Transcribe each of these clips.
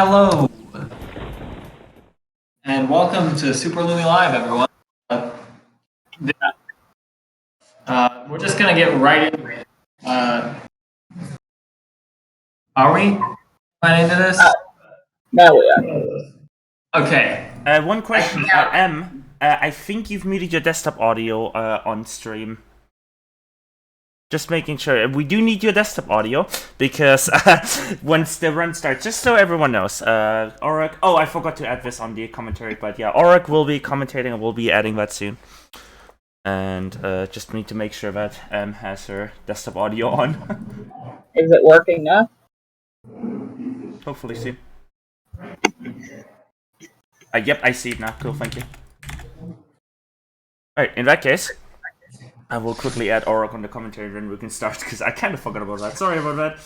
Hello, and welcome to Super Lumi Live, everyone. We're just gonna get right into it. Are we right into this? Now we are. Okay. One question, Em. I think you've muted your desktop audio on stream. Just making sure. We do need your desktop audio because once the run starts, just so everyone knows, Auric. Oh, I forgot to add this on the commentary, but yeah, Auric will be commentating and we'll be adding that soon. And just need to make sure that Em has her desktop audio on. Is it working now? Hopefully soon. Yep, I see it now. Cool, thank you. Alright, in that case, I will quickly add Auric on the commentary, then we can start, because I kind of forgot about that. Sorry about that.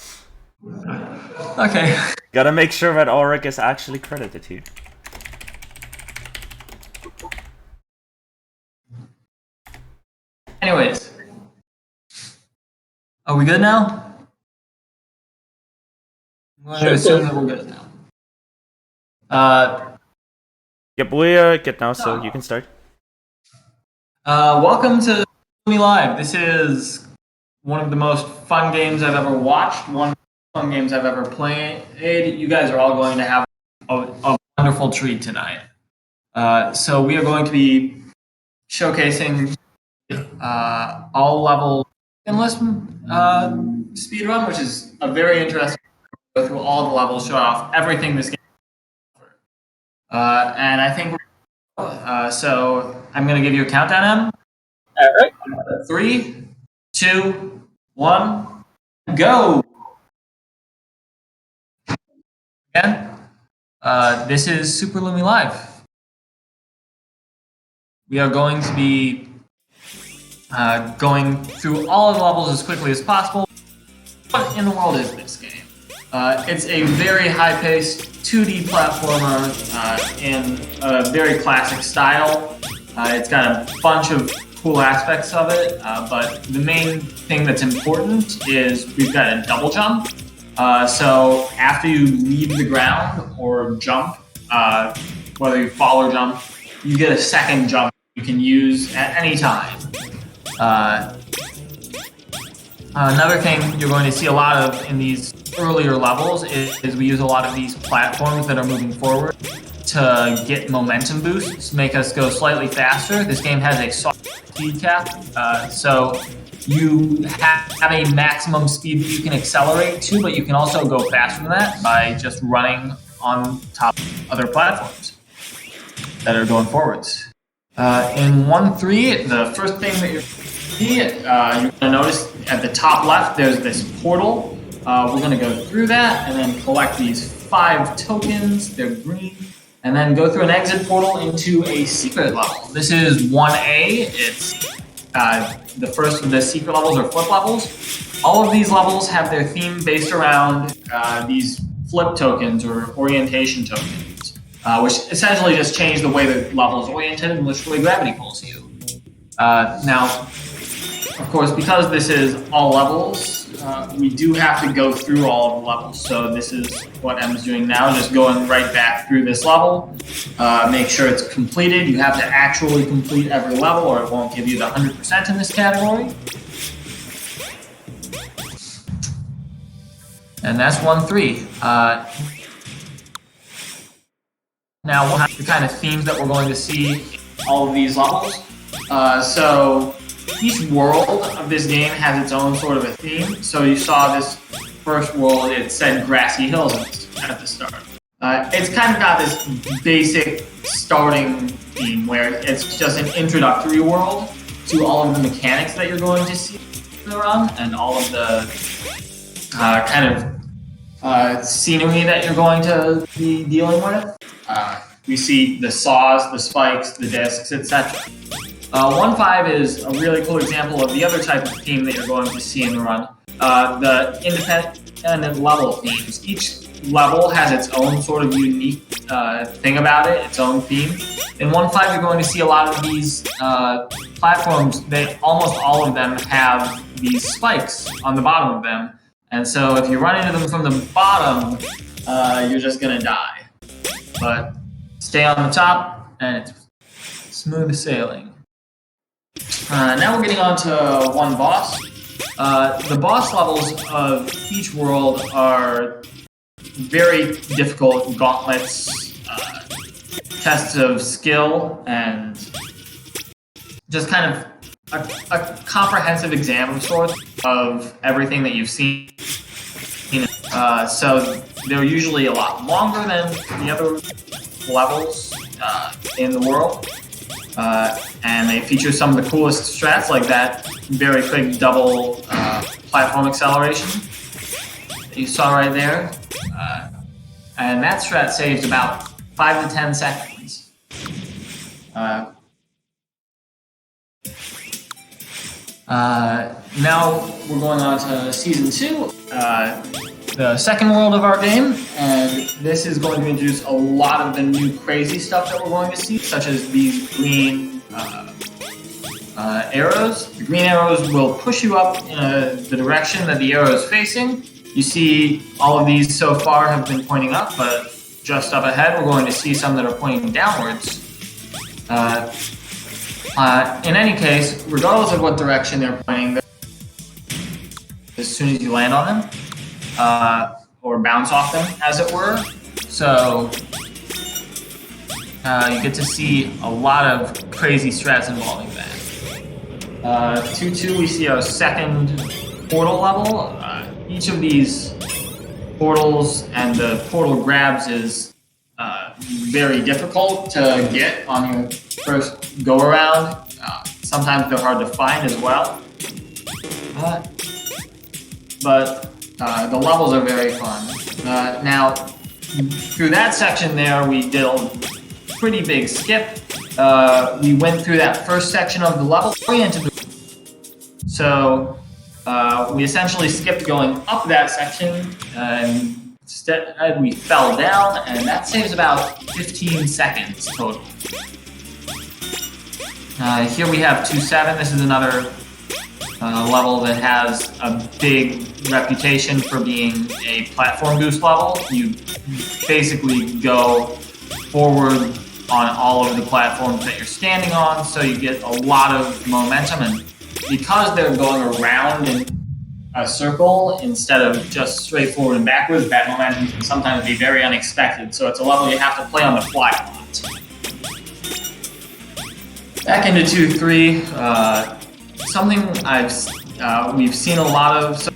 Okay. Gotta make sure that Auric is actually credited here. Anyways, are we good now? I'm going to assume that we're good now. Yep, we are good now, so you can start. Welcome to Lumi Live. This is one of the most fun games I've ever watched, one of the fun games I've ever played. You guys are all going to have a wonderful treat tonight. So we are going to be showcasing all level Tokenless speedrun, which is a very interesting. Go through all the levels, show off everything this game. And I think so. I'm going to give you a countdown, Em. All right. 3, 2, 1, go. Again, this is Super Lumi Live. We are going to be going through all of the levels as quickly as possible. What in the world is this game? It's a very high-paced 2D platformer in a very classic style. It's got a bunch of cool aspects of it, but the main thing that's important is we've got a double jump. So after you leave the ground or jump, whether you fall or jump, you get a second jump you can use at any time. Another thing you're going to see a lot of in these earlier levels is we use a lot of these platforms that are moving forward to get momentum boosts, make us go slightly faster. This game has a soft speed cap, so you have a maximum speed that you can accelerate to, but you can also go faster than that by just running on top of other platforms that are going forwards. In 1.3, the first thing that you're going to notice at the top left, there's this portal. We're going to go through that and then collect these 5 tokens. They're green. And then go through an exit portal into a secret level. This is 1A. It's the first of the secret levels or flip levels. All of these levels have their theme based around these flip tokens or orientation tokens, which essentially just change the way the level is oriented and which way gravity pulls you. Now, of course, because this is all levels, we do have to go through all of the levels. So this is what Em's doing now, just going right back through this level. Make sure it's completed. You have to actually complete every level or it won't give you the 100% in this category. And that's 1.3. Now we'll have the kind of themes that we're going to see in all of these levels. So each world of this game has its own sort of a theme. So you saw this first world, it said grassy hills at the start. It's kind of got this basic starting theme where it's just an introductory world to all of the mechanics that you're going to see around and all of the kind of scenery that you're going to be dealing with. We see the saws, the spikes, the discs, etc. 1.5 is a really cool example of the other type of theme that you're going to see in the run, the independent level themes. Each level has its own sort of unique thing about it, its own theme. In 1.5, you're going to see a lot of these platforms. Almost all of them have these spikes on the bottom of them. And so if you run into them from the bottom, you're just gonna die. But stay on the top, and it's smooth sailing. Now we're getting on to one boss. The boss levels of each world are very difficult gauntlets, tests of skill, and just kind of a comprehensive exam of sorts of everything that you've seen. So they're usually a lot longer than the other levels in the world. And they feature some of the coolest strats, like that very quick double platform acceleration that you saw right there. And that strat saves about 5 to 10 seconds. Now we're going on to Season 2, the second world of our game, and this is going to introduce a lot of the new crazy stuff that we're going to see, such as these green arrows. The green arrows will push you up in the direction that the arrow is facing. You see all of these so far have been pointing up, but just up ahead we're going to see some that are pointing downwards. In any case, regardless of what direction they're pointing, as soon as you land on them, or bounce off them, as it were. So you get to see a lot of crazy strats involving that. 2-2, we see our second portal level. Each of these portals and the portal grabs is very difficult to get on your first go around. Sometimes they're hard to find as well. But the levels are very fun. Now, through that section there, we did a pretty big skip. We went through that first section of the level. So we essentially skipped going up that section, and instead we fell down, and that saves about 15 seconds total. Here we have 2-7. This is another level that has a big reputation for being a platform boost level. You basically go forward on all of the platforms that you're standing on, so you get a lot of momentum, and because they're going around in a circle instead of just straight forward and backwards, that momentum can sometimes be very unexpected, so it's a level you have to play on the fly a lot. Back into 2-3, something we've seen a lot of, so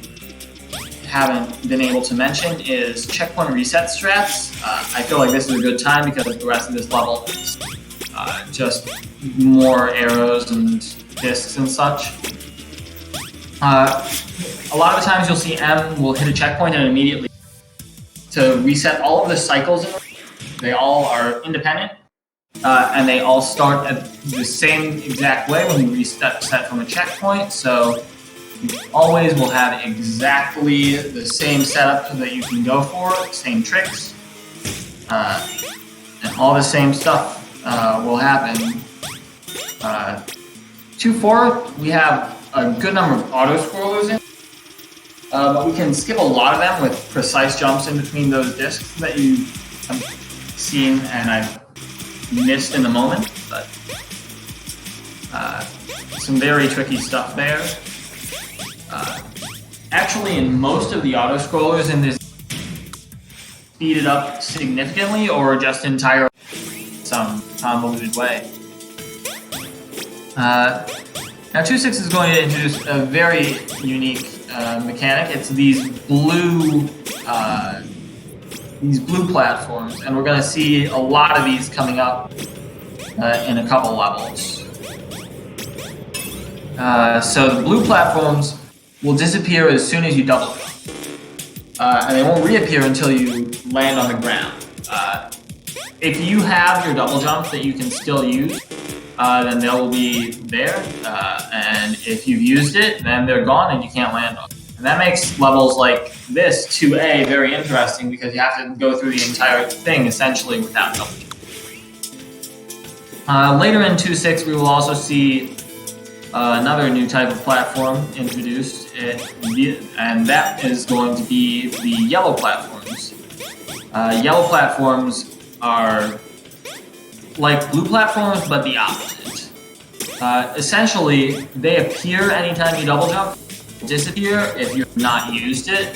haven't been able to mention, is checkpoint reset strats. I feel like this is a good time because the rest of this level is just more arrows and discs and such. A lot of the times you'll see M will hit a checkpoint and immediately to reset all of the cycles. They all are independent. And they all start at the same exact way when you reset from a checkpoint, so you always will have exactly the same setup that you can go for, same tricks, and all the same stuff will happen. 2-4, we have a good number of auto-scrollers in, but we can skip a lot of them with precise jumps in between those discs that you have seen and I've missed in the moment, but some very tricky stuff there. Actually, in most of the auto-scrollers in this, speed it up significantly or just entirely some convoluted way. Now 2-6 is going to introduce a very unique mechanic. It's these blue platforms, and we're going to see a lot of these coming up in a couple levels. So the blue platforms will disappear as soon as you double jump, and they won't reappear until you land on the ground. If you have your double jump that you can still use, then they'll be there, and if you've used it, then they're gone and you can't land on them. And that makes levels like this, 2A, very interesting because you have to go through the entire thing essentially without double jump. Later in 2.6, we will also see another new type of platform introduced, and that is going to be the yellow platforms. Yellow platforms are like blue platforms, but the opposite. Essentially, they appear anytime you double jump, disappear if you've not used it,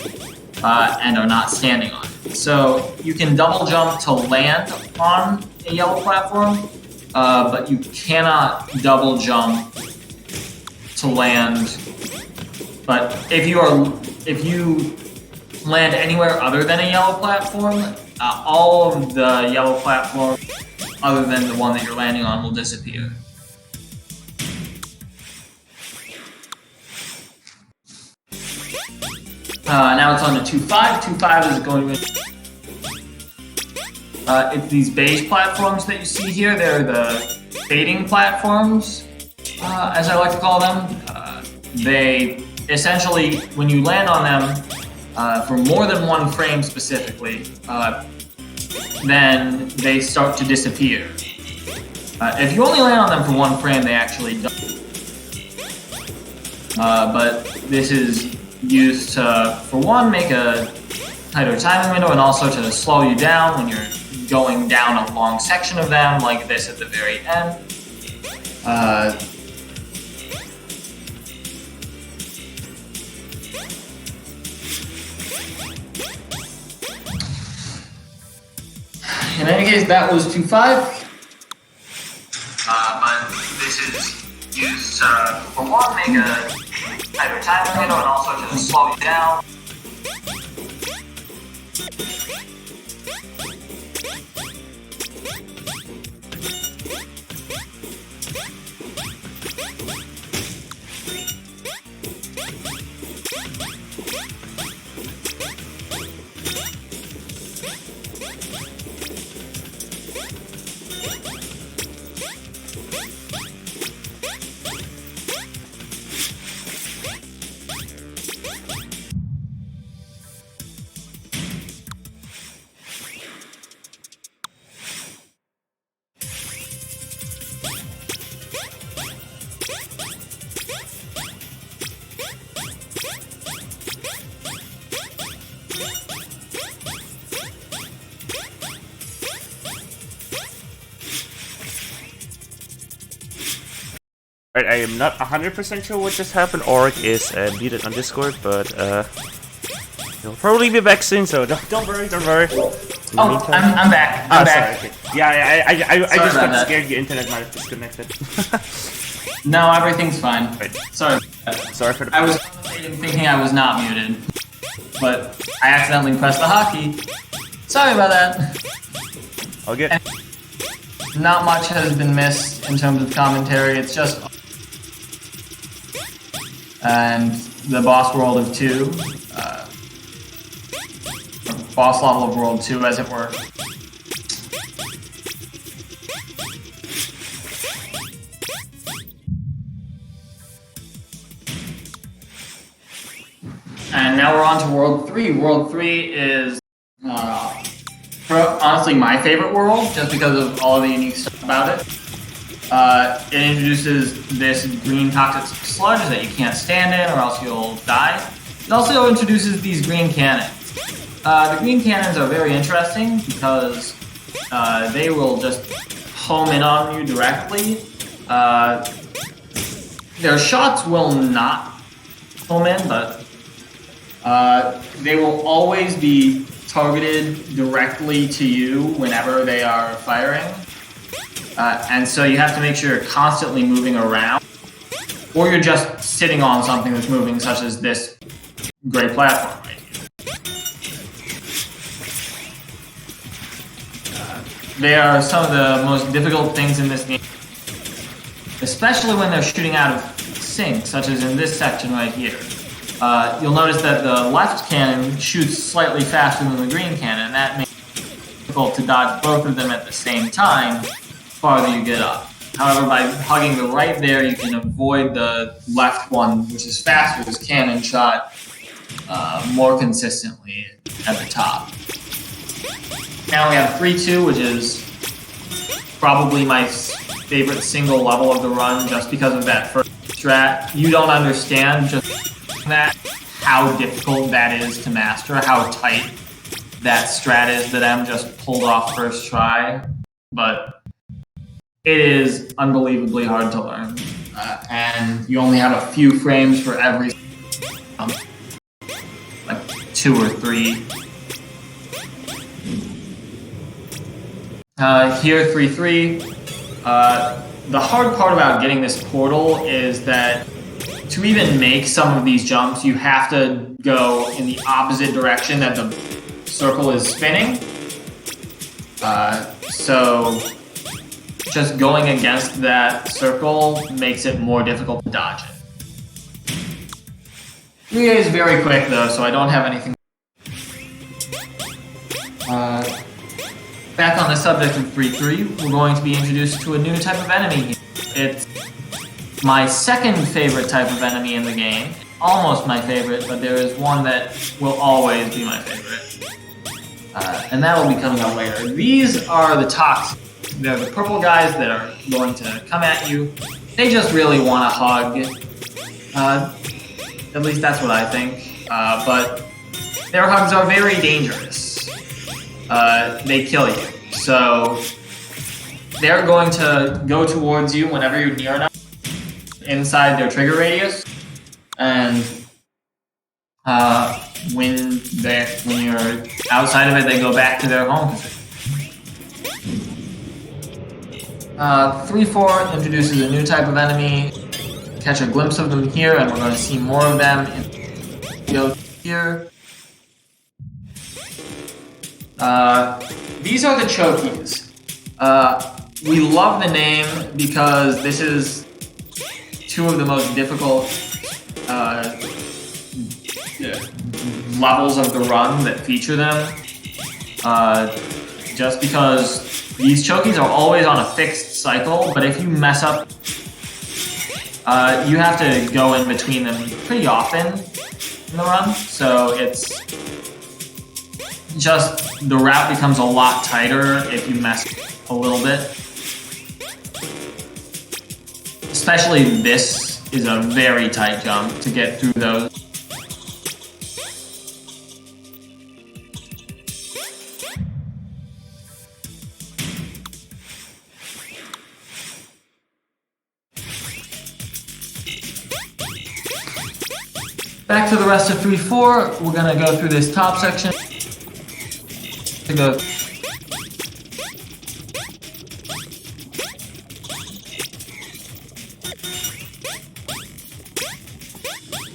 and are not standing on it. So you can double jump to land on a yellow platform, but you cannot double jump to land. But if you land anywhere other than a yellow platform, all of the yellow platforms other than the one that you're landing on will disappear. Now it's on to 2.5. 2.5 is going to it's these beige platforms that you see here. They're the fading platforms, as I like to call them. They essentially, when you land on them for more than one frame specifically, then they start to disappear. If you only land on them for one frame, they actually don't. But this is used to, for one, make a tighter timing window, and also to slow you down when you're going down a long section of them, like this at the very end. In any case, that was 2.5. But this is used to, for one, make a tighter timing window, and also to slow you down. Right, I am not 100% sure what just happened. Auric is muted on Discord, but he'll probably be back soon, so don't worry, don't worry. Oh, I'm back. I'm back. Sorry, okay. Yeah, I just got scared your internet might have disconnected. No, everything's fine. Right. Sorry. Sorry for the... I was thinking I was not muted, but I accidentally pressed the hotkey. Sorry about that. All good. And not much has been missed in terms of commentary. It's just... And the boss world of 2. Boss level of world 2, as it were. And now we're on to World 3. World 3 is honestly my favorite world, just because of all of the unique stuff about it. It introduces this green toxic sludge that you can't stand in or else you'll die. It also introduces these green cannons. The green cannons are very interesting because they will just home in on you directly. Their shots will not home in, but they will always be targeted directly to you whenever they are firing. And so you have to make sure you're constantly moving around, or you're just sitting on something that's moving, such as this gray platform right here. They are some of the most difficult things in this game, especially when they're shooting out of sync, such as in this section right here. You'll notice that the left cannon shoots slightly faster than the green cannon, and that makes it difficult to dodge both of them at the same time the farther you get up. However, by hugging the right there, you can avoid the left one, which is faster, this cannon shot more consistently at the top. Now we have 3-2, which is probably my favorite single level of the run, just because of that first strat. You don't understand just that, how difficult that is to master, how tight that strat is that Emm just pulled off first try, but it is unbelievably hard to learn. And you only have a few frames for every, like 2 or 3. Here, 3-3. The hard part about getting this portal is that to even make some of these jumps, you have to go in the opposite direction that the circle is spinning. So just going against that circle makes it more difficult to dodge it. 3A is very quick though, so I don't have anything. Back on the subject of 3-3, we're going to be introduced to a new type of enemy. It's my second favorite type of enemy in the game. Almost my favorite, but there is one that will always be my favorite. And that will be coming up later. These are the toxics. They're the purple guys that are going to come at you. They just really want a hug. At least that's what I think. But their hugs are very dangerous. They kill you. So they're going to go towards you whenever you're near enough inside their trigger radius. And when you're outside of it, they go back to their home position. 3-4 introduces a new type of enemy. Catch a glimpse of them here, and we're going to see more of them in the video here. These are the Chokies. We love the name because this is 2 of the most difficult levels of the run that feature them. Just because these Chokies are always on a fixed cycle, but if you mess up, you have to go in between them pretty often in the run, so it's just the route becomes a lot tighter if you mess a little bit. Especially this is a very tight jump to get through those. Back to the rest of 3-4, we're gonna go through this top section. To go.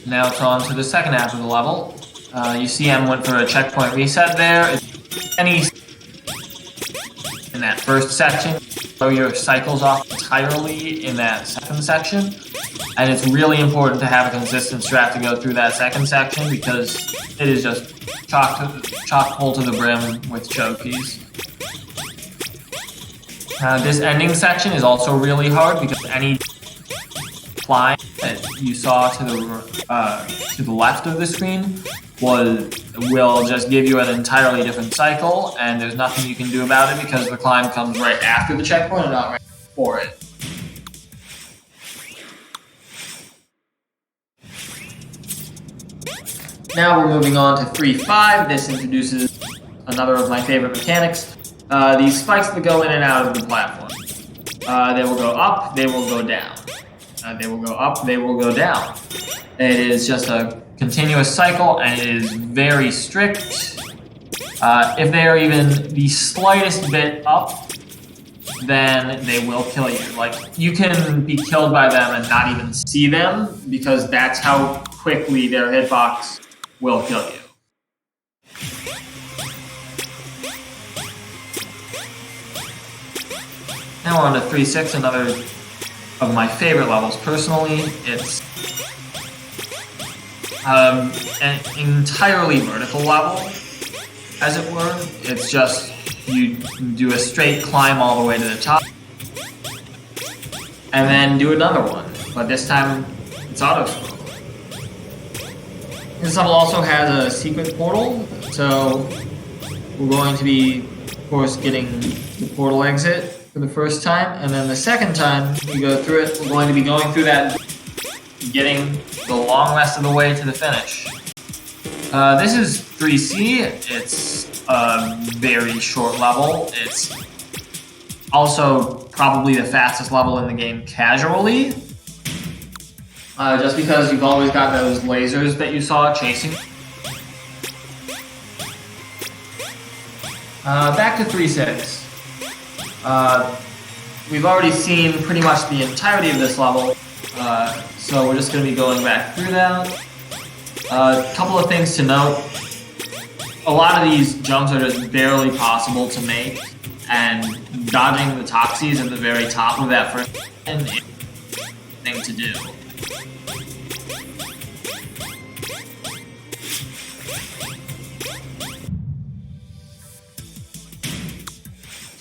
Now it's on to the second half of the level. You see Emm went for a checkpoint reset there. Any in that first section, throw your cycles off entirely in that second section. And it's really important to have a consistent strat to go through that second section because it is just chock full to the brim with chokies. This ending section is also really hard because any climb that you saw to the left of the screen will just give you an entirely different cycle, and there's nothing you can do about it because the climb comes right after the checkpoint and not right before it. Now we're moving on to 3-5. This introduces another of my favorite mechanics. These spikes that go in and out of the platform. They will go up, they will go down. They will go up, they will go down. It is just a continuous cycle, and it is very strict. If they are even the slightest bit up, then they will kill you. Like, you can be killed by them and not even see them, because that's how quickly their hitbox will kill you. Now we're on to 3-6, another of my favorite levels personally. It's an entirely vertical level, as it were. It's just you do a straight climb all the way to the top, and then do another one, but this time it's auto-scroll. This level also has a secret portal, so we're going to be, of course, getting the portal exit for the first time, and then the second time we go through it, we're going to be going through that, getting the long rest of the way to the finish. This is 3C. It's a very short level. It's also probably the fastest level in the game casually. Just because you've always got those lasers that you saw chasing. Back to 3-6. We've already seen pretty much the entirety of this level, so we're just going to be going back through that. A couple of things to note. A lot of these jumps are just barely possible to make, and dodging the Toxies at the very top of that first is a thing to do.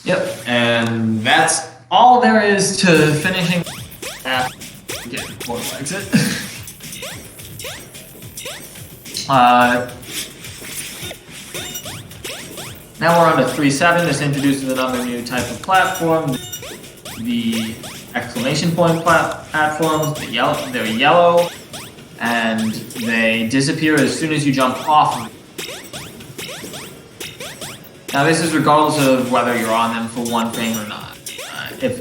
Yep, and that's all there is to finishing after getting portal exit. Now we're on to 3-7. This introduces another new type of platform. The exclamation point platforms. They're yellow, and they disappear as soon as you jump off of them. Now this is regardless of whether you're on them for 1 frame or not.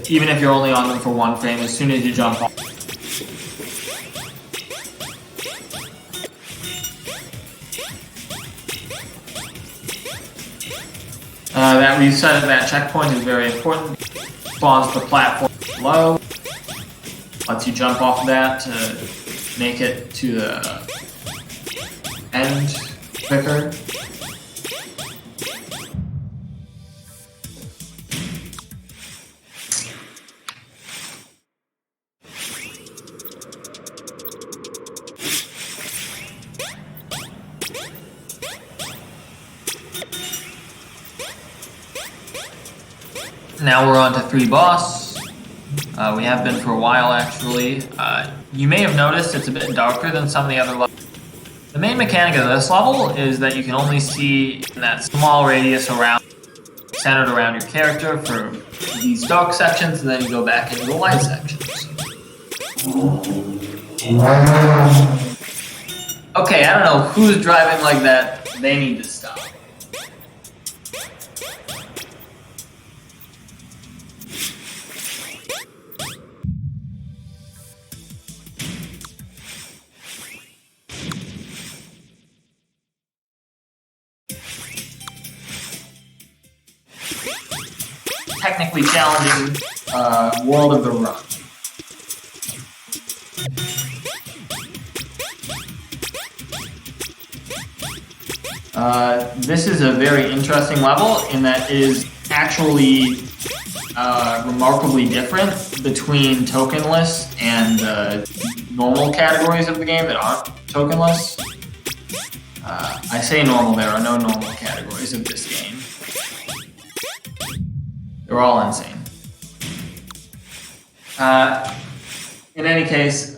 Even if you're only on them for 1 frame, as soon as you jump off, that reset of that checkpoint is very important. Spawns the platform below, lets you jump off of that to make it to the end quicker. Now we're on to 3 boss. We have been for a while, actually. You may have noticed it's a bit darker than some of the other levels. The main mechanic of this level is that you can only see in that small radius centered around your character for these dark sections, and then you go back into the light sections. Okay, I don't know who's driving like that. They need to stop. Technically challenging World of the Run. This is a very interesting level in that it is actually remarkably different between Tokenless and normal categories of the game that aren't Tokenless. I say normal, there are no normal categories of this game. They're all insane. In any case,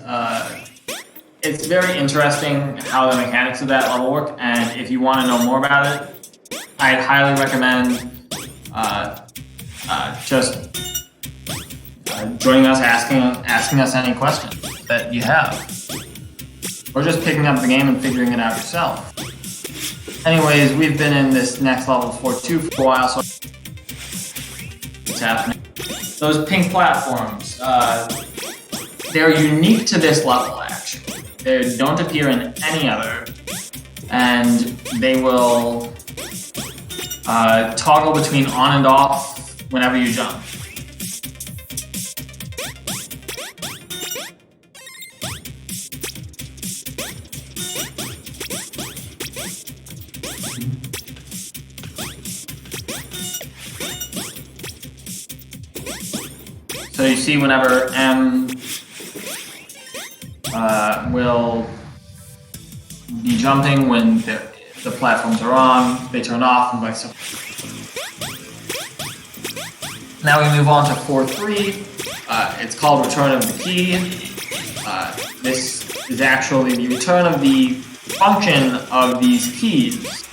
it's very interesting how the mechanics of that level work, and if you want to know more about it, I'd highly recommend just joining us, asking us any questions that you have, or just picking up the game and figuring it out yourself. Anyways, we've been in this next level 4-2 for a while, so what's happening? Those pink platforms, they're unique to this level, actually. They don't appear in any other, and they will toggle between on and off whenever you jump. So you see whenever M will be jumping when the platforms are on, they turn off, and vice versa. Now we move on to 4-3. It's called Return of the Key. This is actually the return of the function of these keys.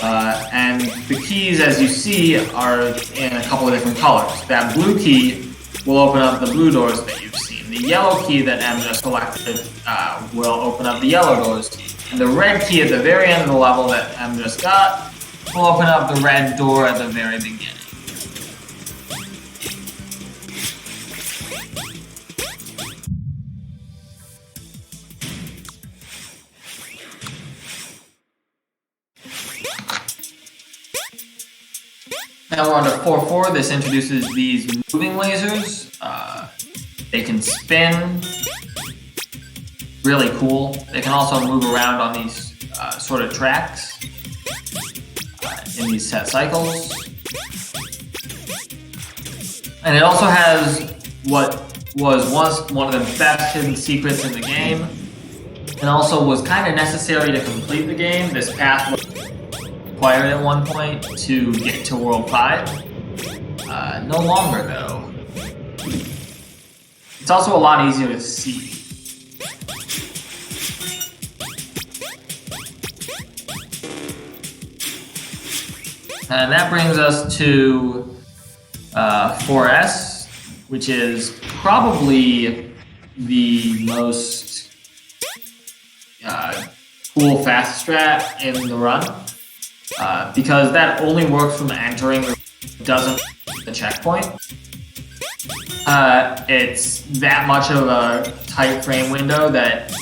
And the keys, as you see, are in a couple of different colors. That blue key will open up the blue doors that you've seen. The yellow key that M just selected will open up the yellow doors. And the red key at the very end of the level that M just got we'll open up the red door at the very beginning. Now we're on to 4-4. This introduces these moving lasers. They can spin. Really cool. They can also move around on these sort of tracks in these set cycles. And it also has what was once one of the best hidden secrets in the game, and also was kind of necessary to complete the game. This path was required at one point to get to World 5. No longer, though. It's also a lot easier to see. And that brings us to 4S, which is probably the most cool fast strat in the run, because that only works from entering, doesn't the checkpoint. It's that much of a tight frame window that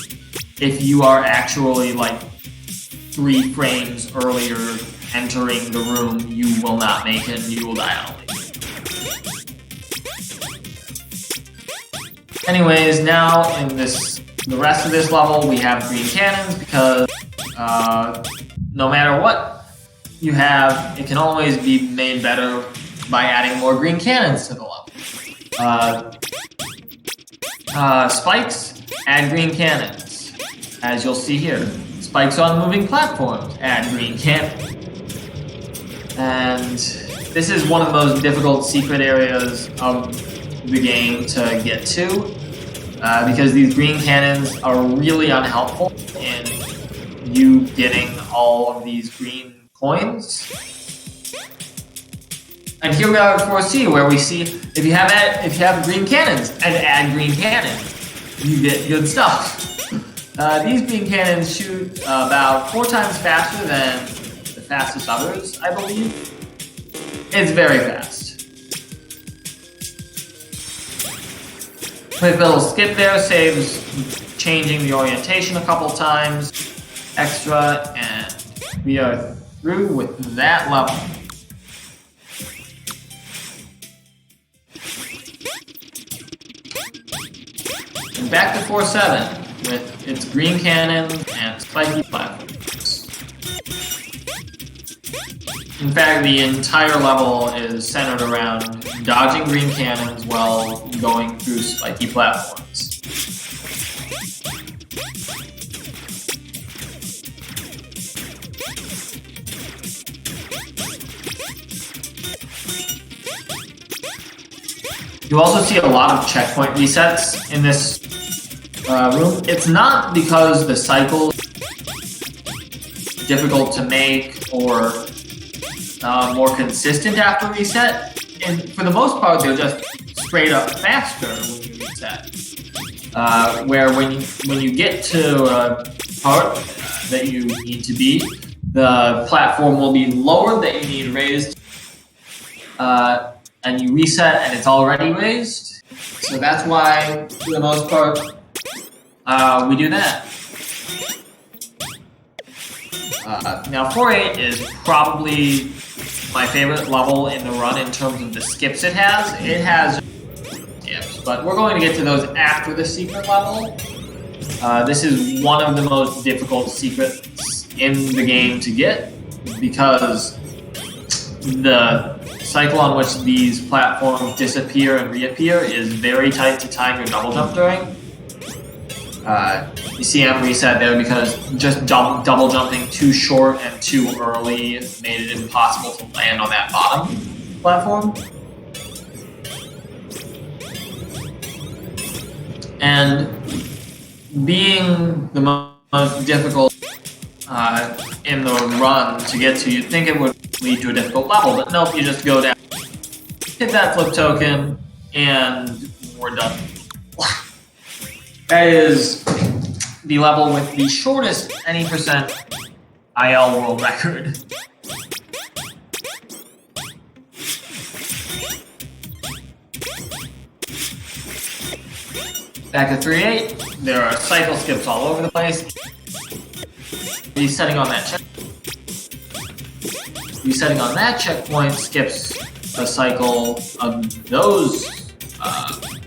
if you are actually like 3 frames earlier entering the room, you will not make it and you will die on lead. Anyways, now in the rest of this level, we have green cannons because no matter what you have, it can always be made better by adding more green cannons to the level. Spikes, add green cannons. As you'll see here, spikes on moving platforms, add green cannons. And this is one of the most difficult secret areas of the game to get to, because these green cannons are really unhelpful in you getting all of these green coins. And here we are at 4C, where we see if you have green cannons and add green cannons, you get good stuff. These green cannons shoot about 4 times faster than the fastest others, I believe. It's very fast. Quick little skip there saves changing the orientation a couple times extra, and we are through with that level. And back to 4-7 with its green cannon and spiky platforms. In fact, the entire level is centered around dodging green cannons while going through spiky platforms. You also see a lot of checkpoint resets in this room. It's not because the cycle is difficult to make or more consistent after reset. And for the most part, they're just straight up faster when you reset. Where when you get to a part that you need to be, the platform will be lower that you need raised. And you reset and it's already raised. So that's why, for the most part, we do that. Now 4-8 is probably my favorite level in the run in terms of the skips it has. It has skips, but we're going to get to those after the secret level. This is one of the most difficult secrets in the game to get because the cycle on which these platforms disappear and reappear is very tight to time your double jump during. You see Emm0ji reset there because just double jumping too short and too early made it impossible to land on that bottom platform. And being the most difficult in the run to get to, you'd think it would lead to a difficult level, but nope, you just go down, hit that flip token, and we're done. That is the level with the shortest any % IL world record. Back to 3-8, there are cycle skips all over the place. Resetting on that checkpoint skips a cycle of those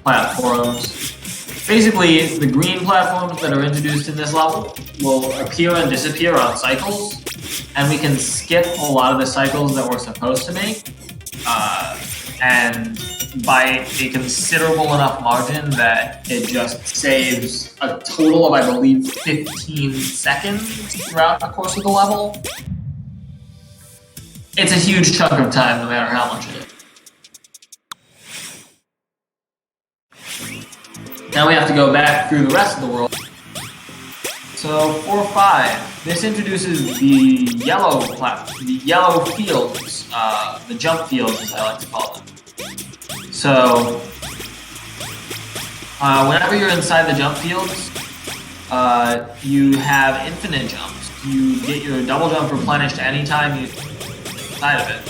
platforms. Basically, the green platforms that are introduced in this level will appear and disappear on cycles, and we can skip a lot of the cycles that we're supposed to make, and by a considerable enough margin that it just saves a total of, I believe, 15 seconds throughout the course of the level. It's a huge chunk of time, no matter how much it is. Now we have to go back through the rest of the world. So 4-5, this introduces the yellow fields, the jump fields as I like to call them. So whenever you're inside the jump fields, you have infinite jumps. You get your double jump replenished anytime you inside of it.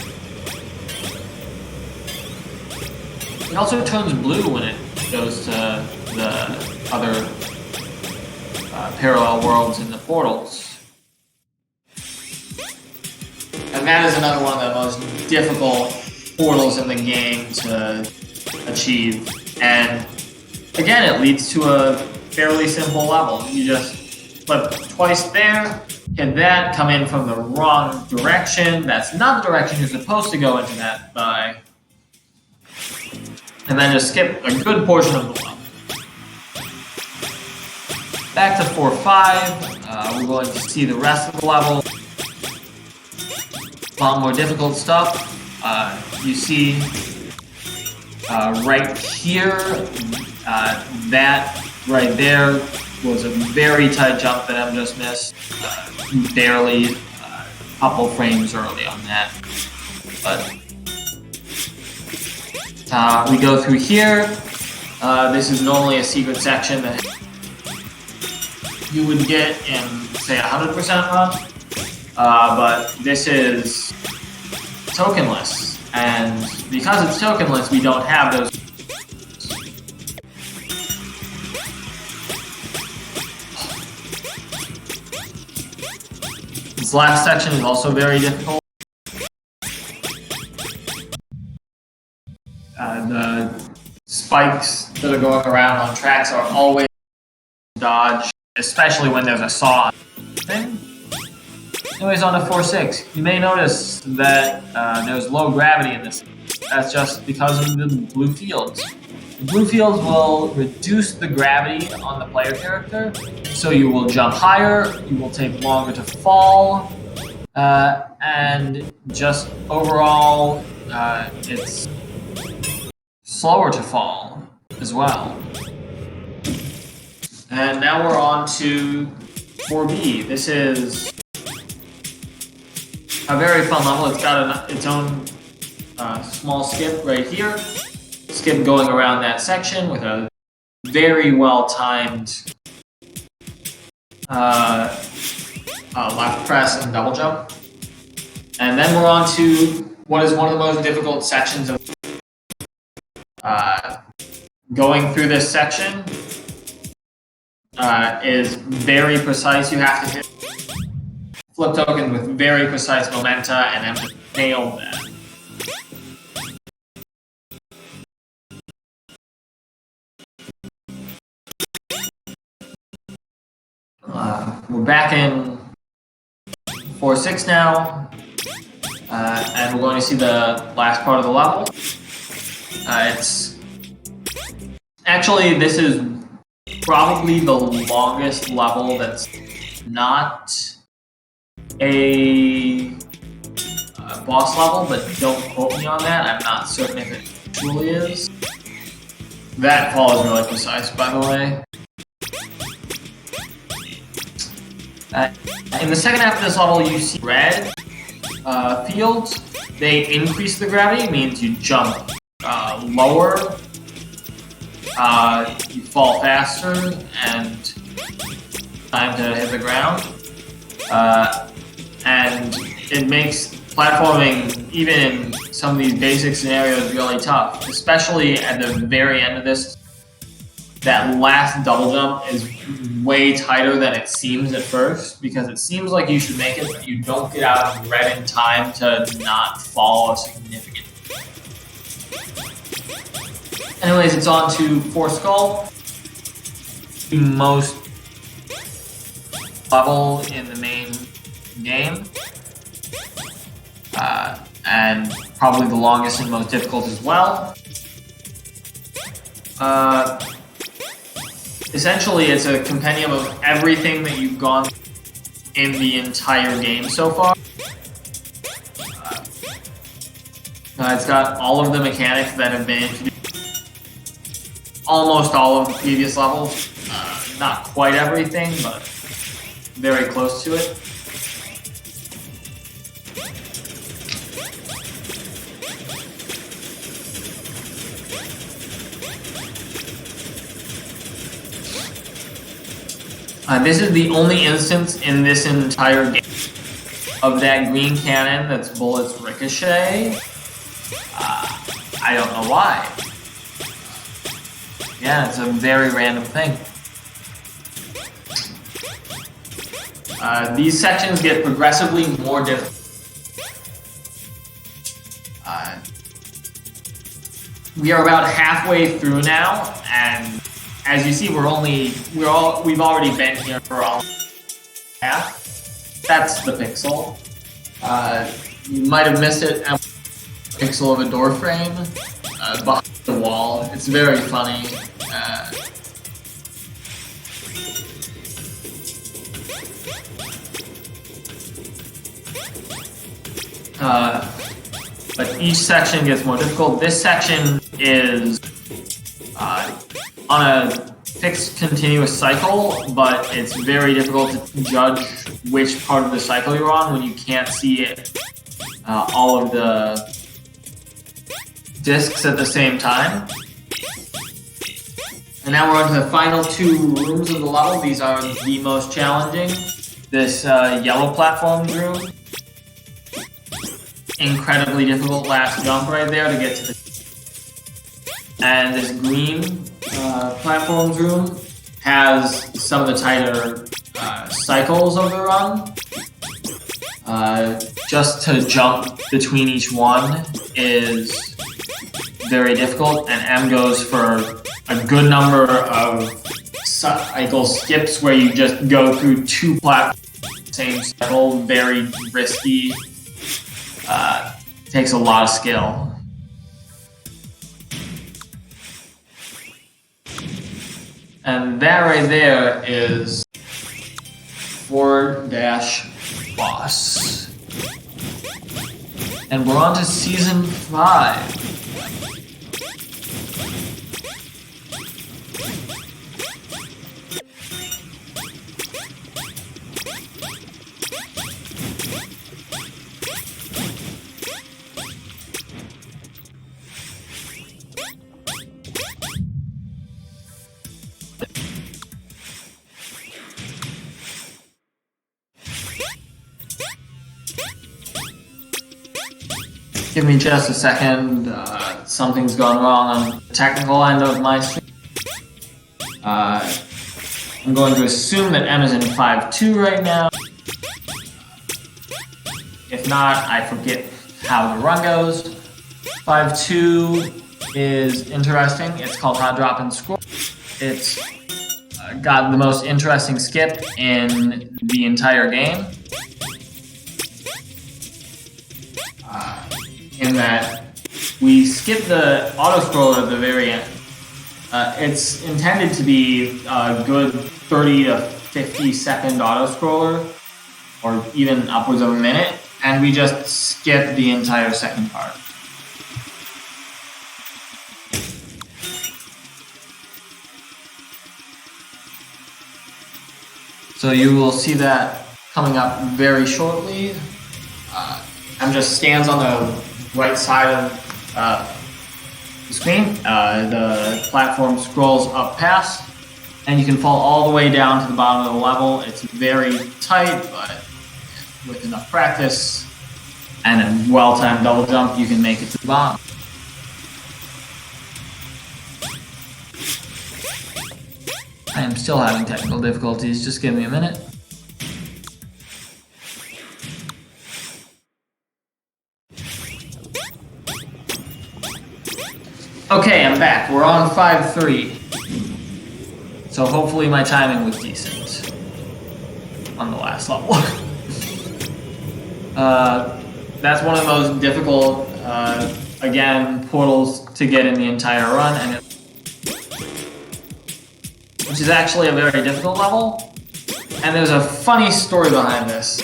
It also turns blue when it goes to the other parallel worlds in the portals. And that is another one of the most difficult portals in the game to achieve. And again, it leads to a fairly simple level. You just flip twice there, hit that, come in from the wrong direction. That's not the direction you're supposed to go into that by. And then just skip a good portion of the level. Back to 4-5, we're going to see the rest of the level. A lot more difficult stuff. You see right here, that right there was a very tight jump that Em just missed. Barely a couple frames early on that. But we go through here. This is normally a secret section that you would get in, say, 100% run. But this is tokenless. And because it's tokenless, we don't have those. This last section is also very difficult. The spikes that are going around on tracks are always dodge, especially when there's a saw thing. Anyways, on to 4-6. You may notice that there's low gravity in this. That's just because of the blue fields. The blue fields will reduce the gravity on the player character, so you will jump higher, you will take longer to fall, and just overall, it's slower to fall as well. And now we're on to 4B. This is a very fun level. It's got its own small skip right here. Skip going around that section with a very well-timed left press and double jump. And then we're on to what is one of the most difficult sections of going through this section. Is very precise. You have to hit flip token with very precise momenta and then nail that. We're back in 4-6 now, and we're going to see the last part of the level. It's actually, this is probably the longest level that's not a boss level, but don't quote me on that. I'm not certain if it truly is. That fall is really precise, by the way. In the second half of this level, you see red fields. They increase the gravity, means you jump lower, you fall faster, and time to hit the ground. And it makes platforming, even in some of these basic scenarios, really tough, especially at the very end of this that last double jump is way tighter than it seems at first, because it seems like you should make it, but you don't get out of red in time to not fall significantly. Anyways, it's on to 4 Skull. The most level in the main game. And probably the longest and most difficult as well. Essentially, it's a compendium of everything that you've gone in the entire game so far. It's got all of the mechanics that have been introduced. Almost all of the previous levels. Not quite everything, but very close to it. This is the only instance in this entire game of that green cannon that's bullets ricochet. I don't know why. Yeah, it's a very random thing. These sections get progressively more difficult. We are about halfway through now, and as you see, we've already been here for all half. That's the pixel. You might have missed it. Pixel of a door frame behind the wall. It's very funny. But each section gets more difficult. This section is on a fixed continuous cycle, but it's very difficult to judge which part of the cycle you're on when you can't see it, all of the discs at the same time. And now we're on to the final 2 rooms of the level. These are the most challenging. This yellow platform room. Incredibly difficult last jump right there to get to the... And this green platforms room has some of the tighter cycles of the run. Just to jump between each one is very difficult, and M goes for a good number of cycle skips where you just go through 2 platforms, same cycle, very risky. Takes a lot of skill. And that right there is 4-boss. And we're on to season 5. Give me just a second. Something's gone wrong on the technical end of my stream. I'm going to assume that M is in 5.2 right now. If not, I forget how the run goes. 5.2 is interesting. It's called Hot Drop and Scroll. It's got the most interesting skip in the entire game. In that we skip the auto-scroller at the very end. It's intended to be a good 30 to 50 second auto-scroller, or even upwards of a minute, and we just skip the entire second part. So you will see that coming up very shortly. M just stands on the right side of the screen. The platform scrolls up past, and you can fall all the way down to the bottom of the level. It's very tight, but with enough practice and a well-timed double jump, you can make it to the bottom. I am still having technical difficulties. Just give me a minute. Okay, I'm back. We're on 5-3. So hopefully my timing was decent on the last level. That's one of the most difficult, again, portals to get in the entire run, and which is actually a very difficult level. And there's a funny story behind this.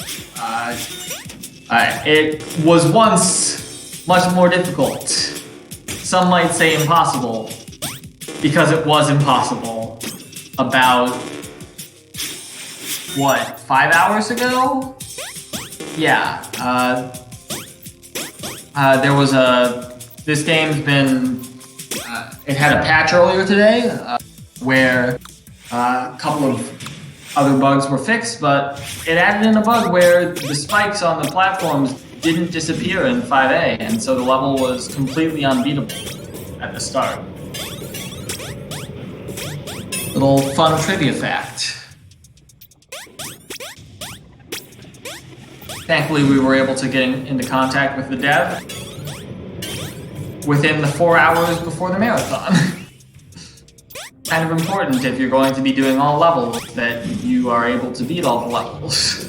It was once much more difficult. Some might say impossible, because it was impossible about, what, 5 hours ago? Yeah, there was this game's been, it had a patch earlier today, where a couple of other bugs were fixed, but it added in a bug where the spikes on the platforms didn't disappear in 5A, and so the level was completely unbeatable at the start. Little fun trivia fact. Thankfully, we were able to get into contact with the dev within the 4 hours before the marathon. Kind of important if you're going to be doing all levels that you are able to beat all the levels.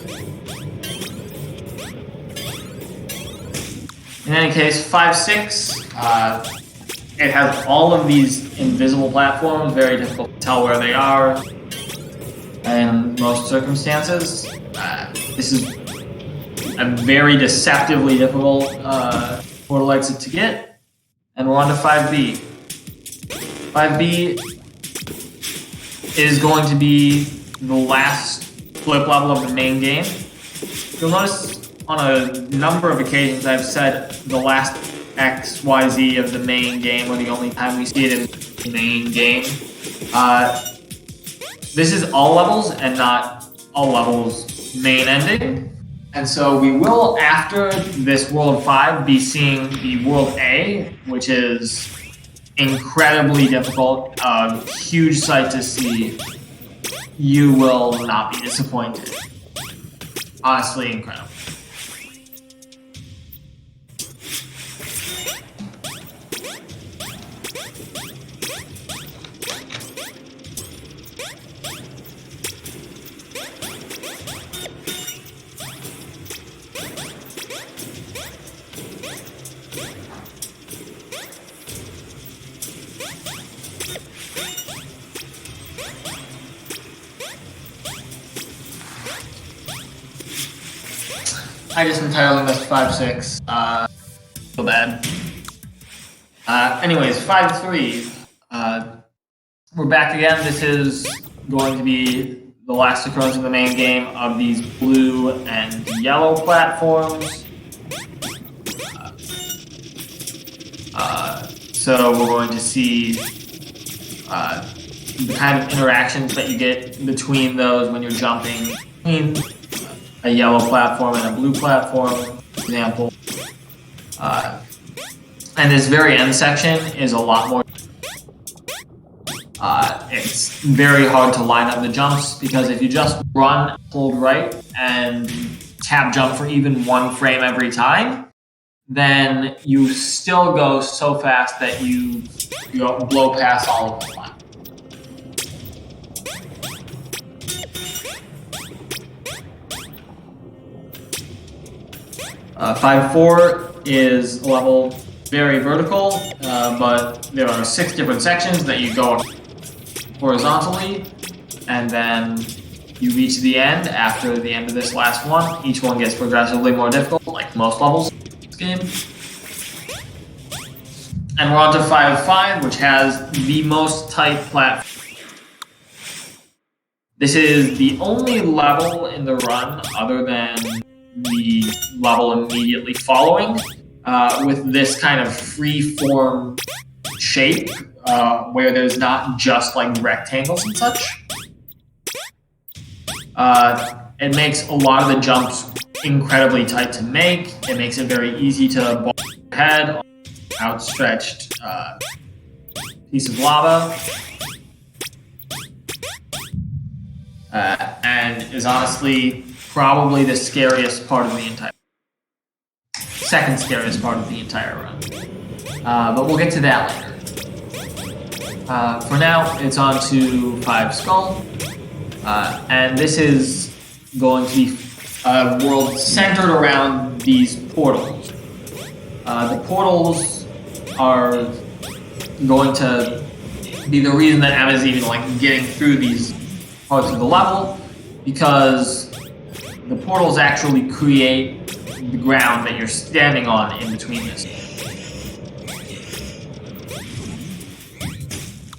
In any case, 5-6, it has all of these invisible platforms, very difficult to tell where they are in most circumstances. This is a very deceptively difficult portal exit to get, and we're on to 5B. 5B is going to be the last flip level of the main game. You'll notice on a number of occasions I've said the last XYZ of the main game, or the only time we see it in the main game. This is all levels and not all levels main ending. And so we will, after this World 5, be seeing the World A, which is incredibly difficult, a huge sight to see. You will not be disappointed. Honestly, incredible. I just entirely missed 5-6. Feel bad. Anyways, 5-3. We're back again. This is going to be the last occurrence in the main game of these blue and yellow platforms. So we're going to see the kind of interactions that you get between those when you're jumping between a yellow platform and a blue platform, for example. And this very end section is a lot more. It's very hard to line up the jumps, because if you just run, hold right, and tap jump for even one frame every time, then you still go so fast that you blow past all of the platforms. 5-4 is a level very vertical, but there are 6 different sections that you go horizontally, and then you reach the end after the end of this last one. Each one gets progressively more difficult, like most levels in this game. And we're on to 5-5, which has the most tight platform. This is the only level in the run, other than the level immediately following, with this kind of free-form shape, where there's not just like rectangles and such. It makes a lot of the jumps incredibly tight to make. It makes it very easy to ball your head on an outstretched piece of lava. and is honestly probably the scariest part of the entire. Second scariest part of the entire run. But we'll get to that later. For now, it's on to 5 Skull. And this is going to be a world centered around these portals. The portals are going to be the reason that Emm is even like getting through these parts of the level, because the portals actually create the ground that you're standing on in between this.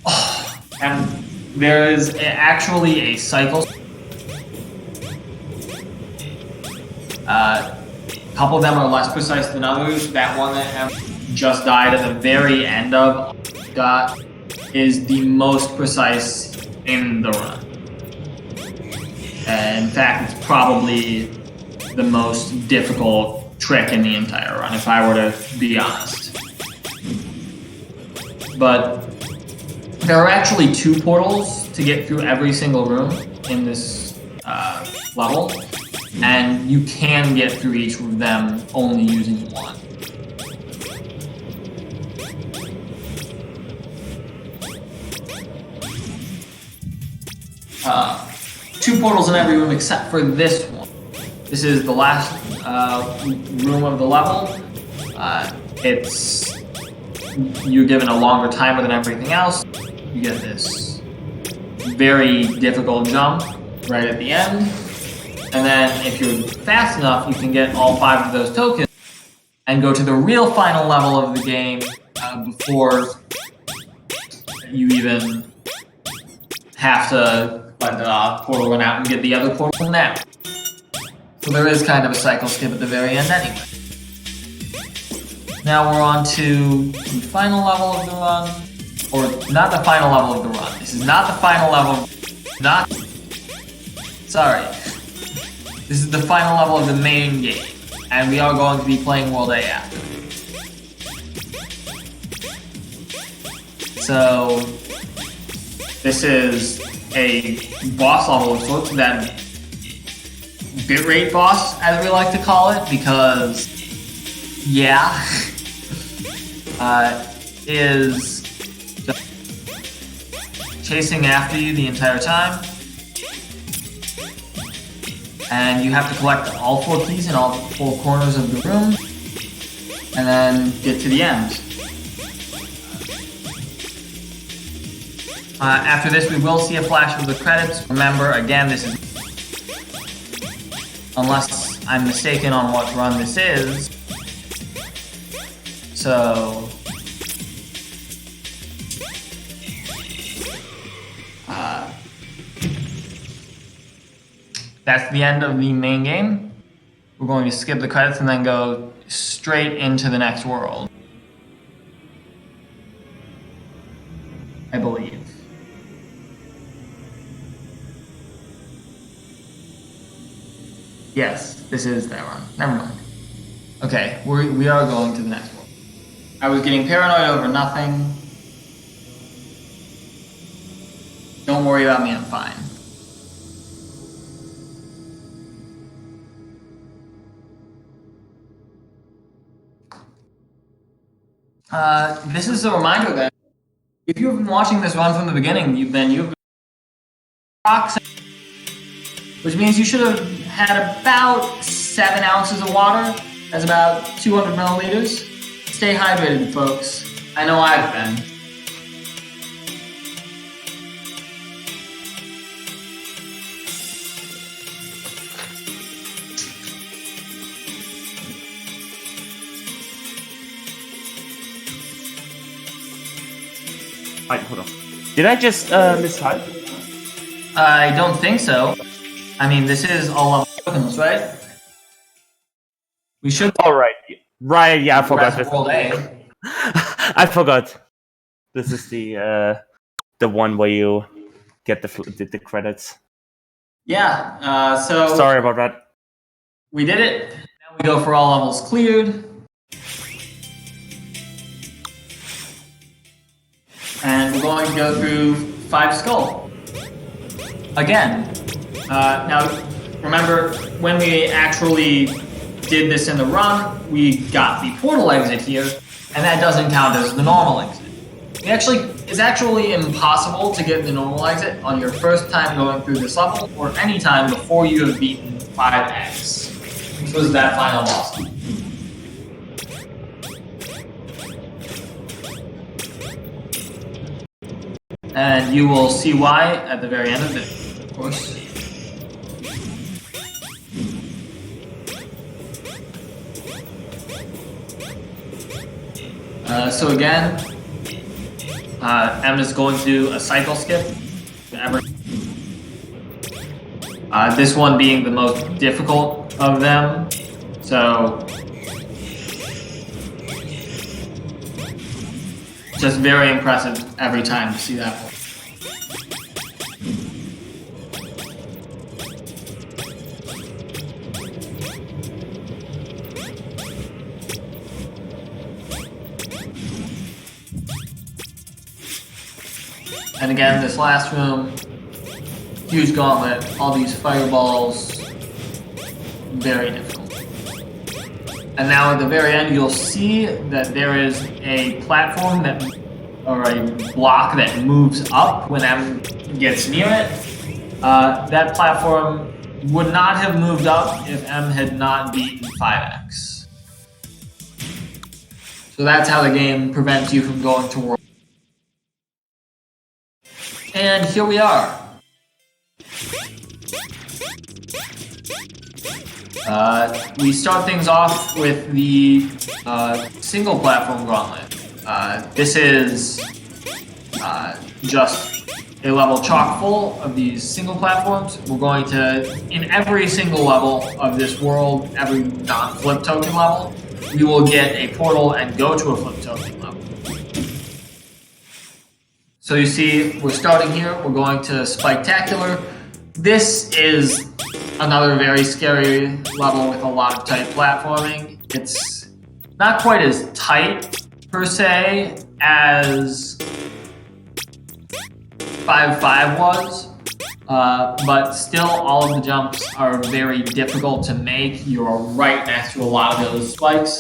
Oh, and there is actually a cycle. A couple of them are less precise than others. That one that Emm just died at the very end of is the most precise in the run. In fact, it's probably the most difficult trick in the entire run, if I were to be honest. But there are actually 2 portals to get through every single room in this level, and you can get through each of them only using one. Two portals in every room except for this one. This is the last room of the level. You're given a longer timer than everything else. You get this very difficult jump right at the end. And then if you're fast enough, you can get all 5 of those tokens and go to the real final level of the game before you even have to let the portal run out and get the other portal now. So there is kind of a cycle skip at the very end anyway. Now we're on to the final level of the run. Or not the final level of the run. This is not the final level. Sorry. This is the final level of the main game. And we are going to be playing World A after. So this is a boss level of sorts, that bitrate boss, as we like to call it, because, yeah, is chasing after you the entire time. And you have to collect all 4 keys in all 4 corners of the room, and then get to the end. After this, we will see a flash of the credits. Remember, again, this is, unless I'm mistaken on what run this is. So, that's the end of the main game. We're going to skip the credits and then go straight into the next world, I believe. Yes, this is that one. Never mind. Okay, we are going to the next one. I was getting paranoid over nothing. Don't worry about me, I'm fine. This is a reminder that if you've been watching this run from the beginning, you've been which means you should have had about 7 ounces of water. That's about 200 milliliters. Stay hydrated, folks. I know I've been. Wait, hold on. Did I just mistype? I don't think so. I mean, this is all of Tokenless, right? We should. All right. Right. Yeah, I forgot. World A. I forgot. This is the one where you get the credits. Yeah. So. Sorry about that. We did it. Now we go for all levels cleared. And we're going to go through 5 Skull. Again. Now, remember, when we actually did this in the run, we got the portal exit here, and that doesn't count as the normal exit. It's actually impossible to get the normal exit on your first time going through this level, or any time before you have beaten 5x, which was that final boss. And you will see why at the very end of it, of course. So again, Emm is going to do a cycle skip. This one being the most difficult of them. So just very impressive every time to see that one. And again, this last room, huge gauntlet, all these fireballs, very difficult. And now at the very end, you'll see that there is a platform or a block that moves up when Emm gets near it. That platform would not have moved up if Emm had not beaten 5x. So that's how the game prevents you from going to world. And here we are. We start things off with the single platform gauntlet. This is just a level chock full of these single platforms. We're going to, in every single level of this world, every non-flip token level, we will get a portal and go to a flip token level. So you see, we're starting here, we're going to Spectacular. This is another very scary level with a lot of tight platforming. It's not quite as tight, per se, as 5.5 was, but still all of the jumps are very difficult to make. You're right next to a lot of those spikes.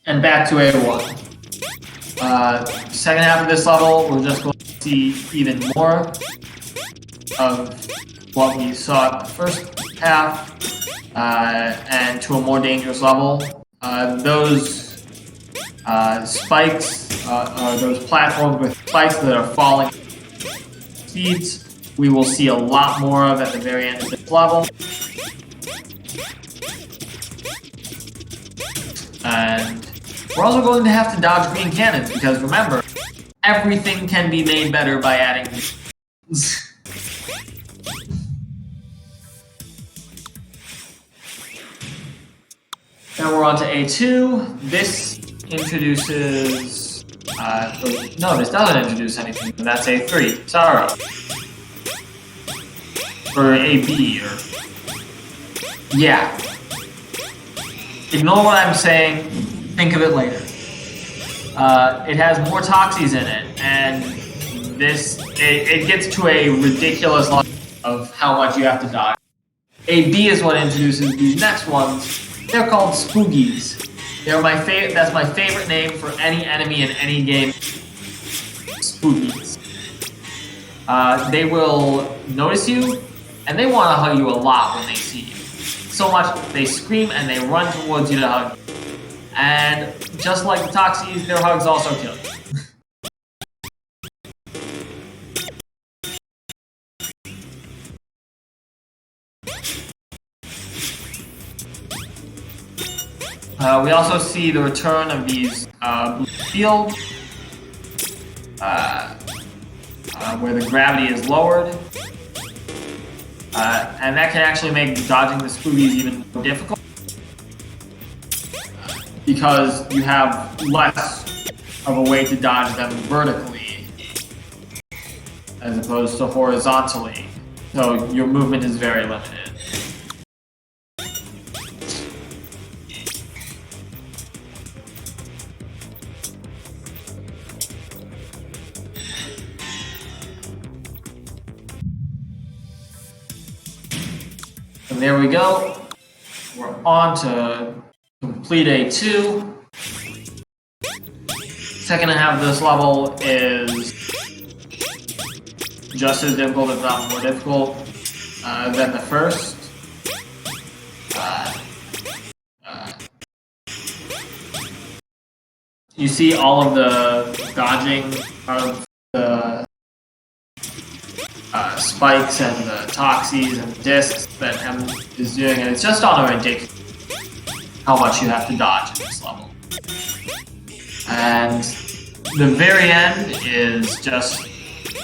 And back to A1. Second half of this level, we're just going to see even more of what we saw in the first half, and to a more dangerous level. Those spikes, are those platforms with spikes that are falling speeds, we will see a lot more of at the very end of this level. And we're also going to have to dodge green cannons, because remember, everything can be made better by adding Now we're on to A2. This introduces... no, this doesn't introduce anything. That's A3. Sorry. Or AB, or... Yeah. Ignore what I'm saying. Think of it later. It has more toxies in it, and it gets to a ridiculous level of how much you have to dodge. AB is what introduces these next ones. They're called Spoogies. That's my favorite name for any enemy in any game. Spoogies. They will notice you, and they want to hug you a lot when they see you. So much they scream and they run towards you to hug you. And just like the Toxies, their hugs also kill you. We also see the return of these blue fields, where the gravity is lowered. And that can actually make dodging the Spoogies even more difficult, because you have less of a way to dodge them vertically as opposed to horizontally. So your movement is very limited. And there we go. We're on to complete A2. Second half of this level is just as difficult, if not more difficult, than the first. You see all of the dodging of the spikes and the toxies and the discs that Emm is doing, and it's just on a ridiculous how much you have to dodge in this level. And the very end is just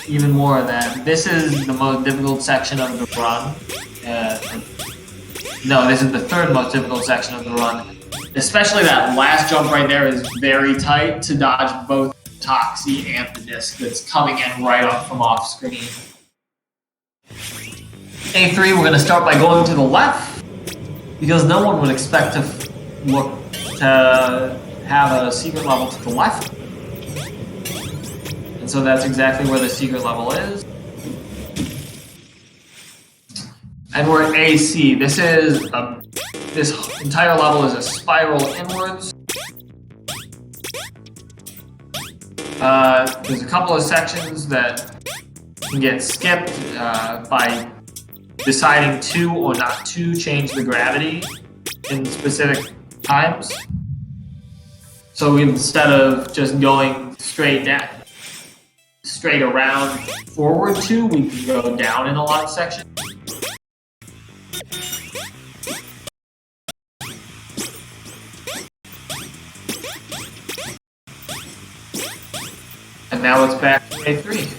even more of that. This is the most difficult section of the run. No, this is the third most difficult section of the run. Especially that last jump right there is very tight to dodge both Toxie and the disc that's coming in right up from off screen. A3, we're going to start by going to the left, because no one would expect to look to have a secret level to the left. And so that's exactly where the secret level is. And we're at AC. This entire level is a spiral inwards. There's a couple of sections that can get skipped by deciding to or not to change the gravity in specific times. So instead of just going straight around forward to, we can go down in a lot of sections. And now it's back to A3.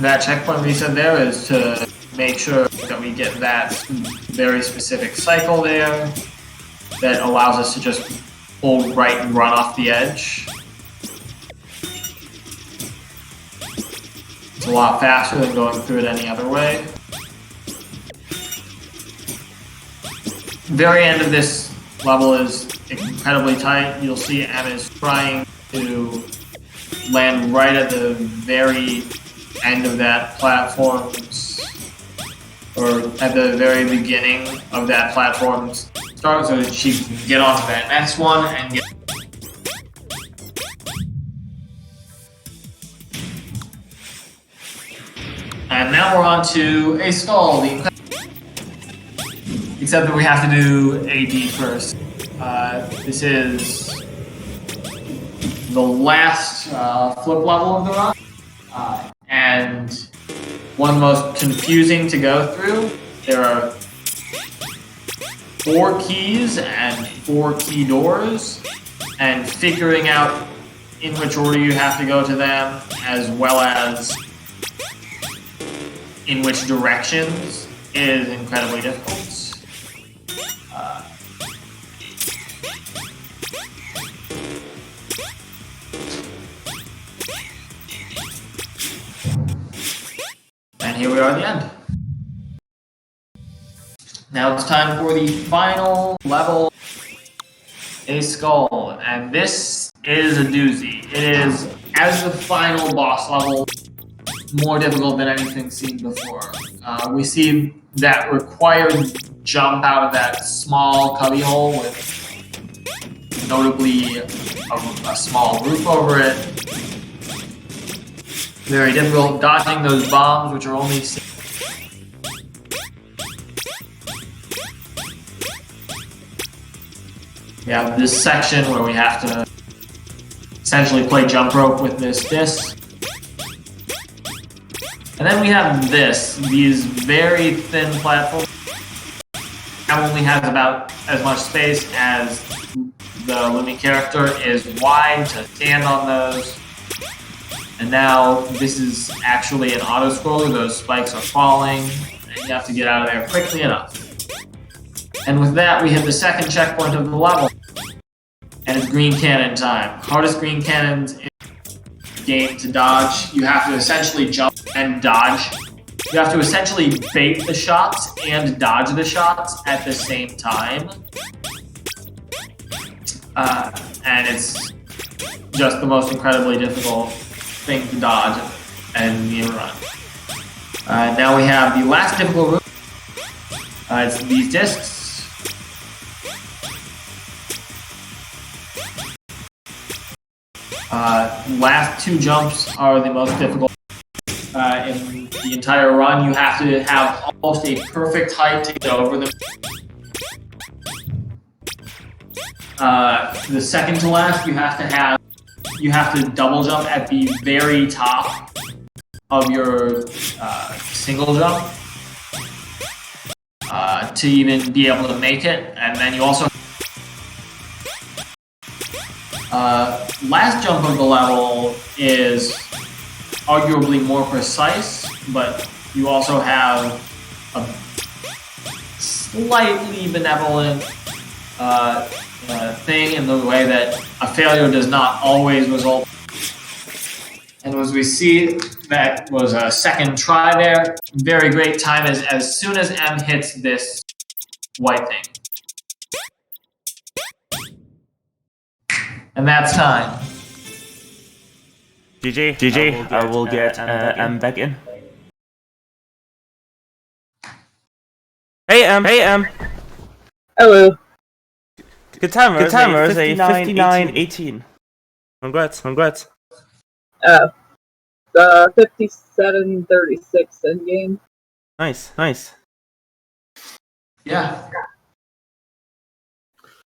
That checkpoint reset there is to make sure that we get that very specific cycle there that allows us to just hold right and run off the edge. It's a lot faster than going through it any other way. Very end of this level is incredibly tight. You'll see Emm is trying to land right at the very end of that platform's, or at the very beginning of that platform's start, so that she can get on to that next one and get. And now we're on to a skull. Except that we have to do AD first. This is the last flip level of the run. And one most confusing to go through. There are 4 keys and 4 key doors, and figuring out in which order you have to go to them, as well as in which directions, is incredibly difficult. And here we are at the end. Now it's time for the final level, a skull, and this is a doozy. It is, as the final boss level, more difficult than anything seen before. We see that required jump out of that small cubby hole with notably a small roof over it. Very difficult dodging those bombs, which are only seen. We have this section where we have to essentially play jump rope with this disc. And then we have these very thin platforms. That only has about as much space as the Lumi character is wide to stand on those. And now this is actually an auto-scroller. Those spikes are falling, and you have to get out of there quickly enough. And with that, we hit the second checkpoint of the level. And it's green cannon time. Hardest green cannons in the game to dodge. You have to essentially jump and dodge. You have to essentially bait the shots and dodge the shots at the same time. And it's just the most incredibly difficult thing to dodge and run. Now we have the last difficult route. It's these discs. Last two jumps are the most difficult. In the entire run, you have to have almost a perfect height to get over them. The second to last, you have to double jump at the very top of your single jump to even be able to make it, and then you also last jump of the level is arguably more precise, but you also have a slightly benevolent thing in the way that a failure does not always result. And as we see, that was a second try there. Very great time as soon as M hits this white thing. And that's time. GG. I will get M back in. Hey M. Hello. Good timer. Good timer. A 59-18. Congrats. 57-36 end game. Nice. Yeah.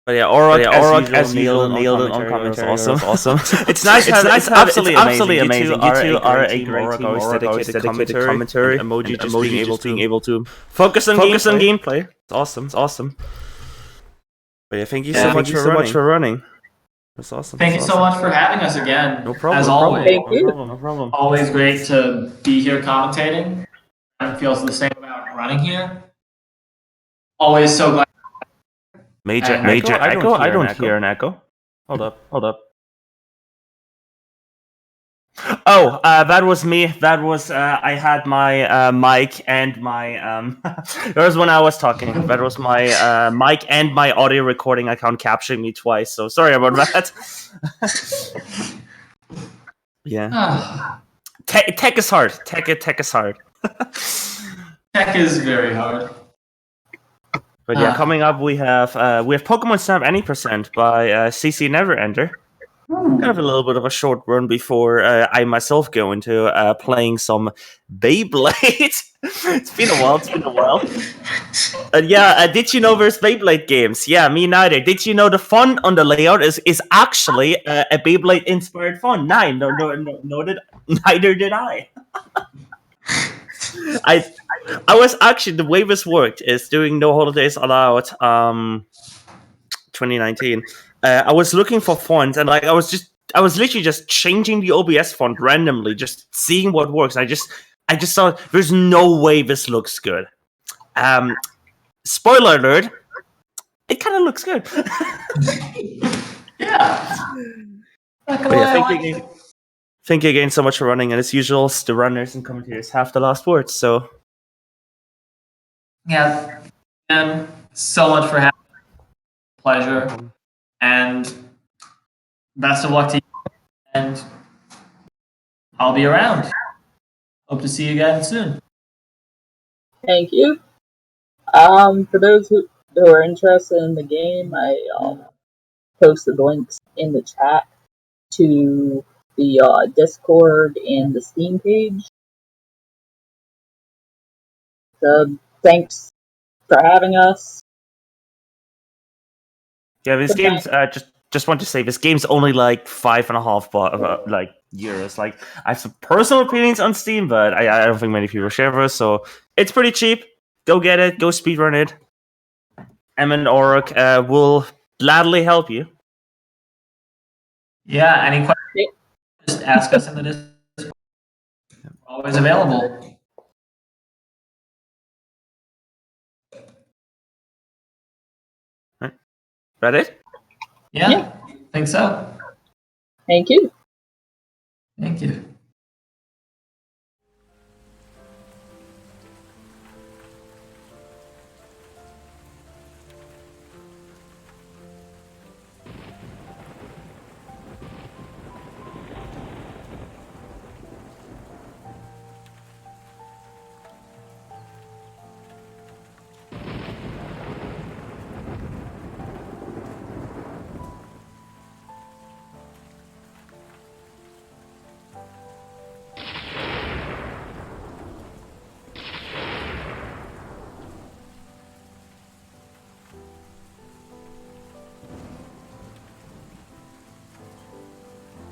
But yeah, Orok as usual nailed it on commentary. It was awesome. It's nice. It's absolutely amazing. You two are a great team. Orok always dedicated to commentary. Emm0ji just being able to focus on gameplay. It's awesome. But yeah, thank you so much for running. That's awesome. Thank you so much for having us again. No problem. As always. Thank you. No problem. Always great to be here commentating. It feels the same about running here. Always so glad. Major echo. I don't hear an echo. Hold up. Oh, that was me. That was I had my mic and my that was when I was talking. That was my mic and my audio recording account capturing me twice. So sorry about that. Yeah. Tech is hard. Tech is hard. Tech is very hard. But yeah, coming up we have Pokemon Snap Any % by CC Neverender. Kind of a little bit of a short run before I myself go into playing some Beyblade. It's been a while. Did you know there's Beyblade games? Yeah, me neither. Did you know the font on the layout is actually a Beyblade inspired font? Neither did I. I was actually, the way this worked is during No Holidays Allowed 2019. I was looking for fonts and I was literally just changing the OBS font randomly, just seeing what works. I just thought there's no way this looks good. Spoiler alert, it kind of looks good. Yeah. Thank you again so much for running, and as usual, the runners and commentators have the last words. So yeah, and so much for having me. Pleasure, and best of luck to you. And I'll be around. Hope to see you again soon. Thank you. For those who are interested in the game, I posted links in the chat to the Discord and the Steam page. So thanks for having us. Yeah, this game's just want to say this game's only like €5.50 euros. Like, I have some personal opinions on Steam, but I don't think many people share those. So it's pretty cheap. Go get it. Go speedrun it. Em and Orok will gladly help you. Yeah, any questions? Just ask us in the Discord. Always available. That it? Yeah, think so. Thank you. Thank you.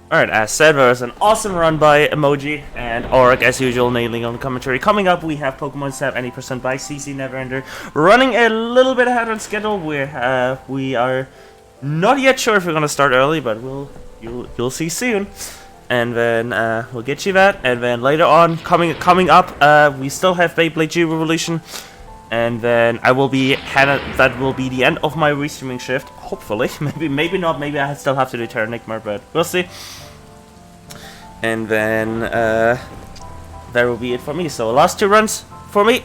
Alright, as said, there was an awesome run by Emm0ji and Auric, as usual, nailing on the commentary. Coming up, we have Pokemon Snap any % by CC Neverender, running a little bit ahead on schedule. We are not yet sure if we're gonna start early, but you'll see soon. And then we'll get you that. And then later on, coming up, we still have Beyblade G Revolution. And then that will be the end of my restreaming shift. Hopefully, maybe not. Maybe I still have to do Terranigma, but we'll see. And then that will be it for me. So last 2 runs for me,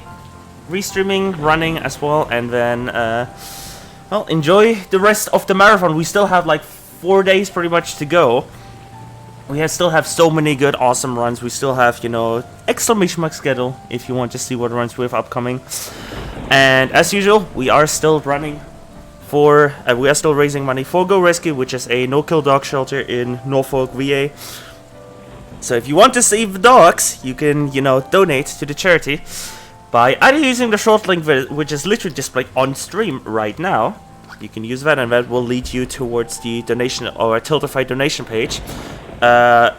restreaming, running as well, and then well, enjoy the rest of the marathon. We still have like 4 days pretty much to go. We still have so many good, awesome runs. We still have, you know, exclamation mark schedule if you want to see what runs we have upcoming. And as usual, we are still running for, we are still raising money for Go Rescue, which is a no-kill dog shelter in Norfolk, VA. So if you want to save the dogs, you can, you know, donate to the charity by either using the short link, which is literally displayed on stream right now. You can use that, and that will lead you towards the donation or Tiltify donation page.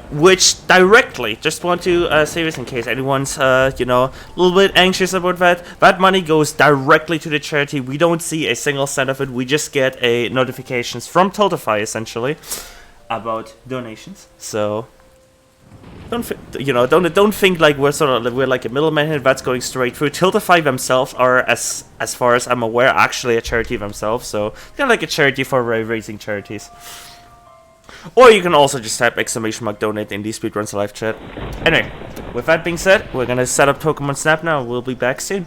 Which directly, just want to say this in case anyone's, you know, a little bit anxious about that. That money goes directly to the charity. We don't see a single cent of it. We just get a notifications from Tiltify essentially about donations. So don't think like we're like a middleman here. That's going straight through. Tiltify themselves are, as far as I'm aware, actually a charity themselves. So they're like a charity for raising charities. Or you can also just type exclamation mark donate in the Speedruns live chat. Anyway, with that being said, we're gonna set up Pokemon Snap now. We'll be back soon.